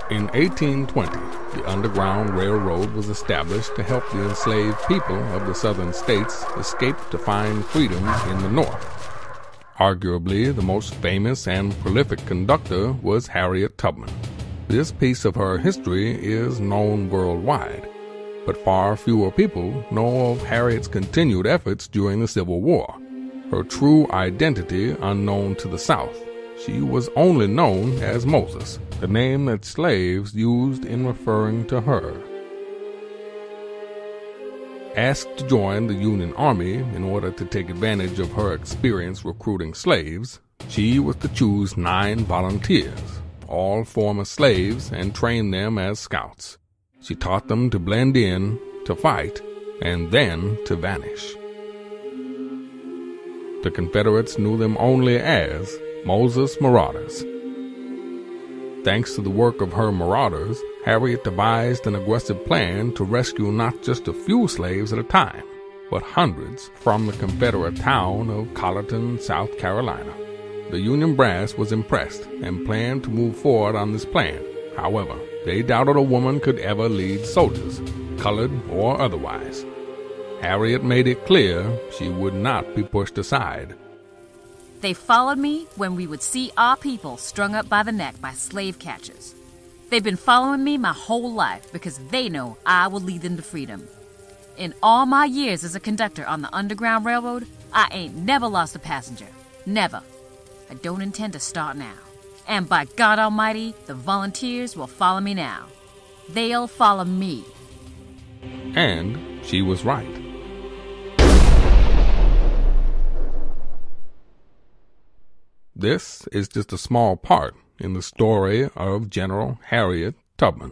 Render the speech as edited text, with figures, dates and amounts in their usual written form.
In 1820, the Underground Railroad was established to help the enslaved people of the southern states escape to find freedom in the North. Arguably, the most famous and prolific conductor was Harriet Tubman. This piece of her history is known worldwide, but far fewer people know of Harriet's continued efforts during the Civil War. Her true identity unknown to the South. She was only known as Moses, the name that slaves used in referring to her. Asked to join the Union Army in order to take advantage of her experience recruiting slaves, she was to choose 9 volunteers, all former slaves, and train them as scouts. She taught them to blend in, to fight, and then to vanish. The Confederates knew them only as Moses Marauders. Thanks to the work of her marauders, Harriet devised an aggressive plan to rescue not just a few slaves at a time, but hundreds from the Confederate town of Colleton, South Carolina. The Union brass was impressed and planned to move forward on this plan. However, they doubted a woman could ever lead soldiers, colored or otherwise. Harriet made it clear she would not be pushed aside. They followed me when we would see our people strung up by the neck by slave catchers. They've been following me my whole life because they know I will lead them to freedom. In all my years as a conductor on the Underground Railroad, I ain't never lost a passenger. Never. I don't intend to start now. And by God Almighty, the volunteers will follow me now. They'll follow me. And she was right. This is just a small part in the story of General Harriet Tubman.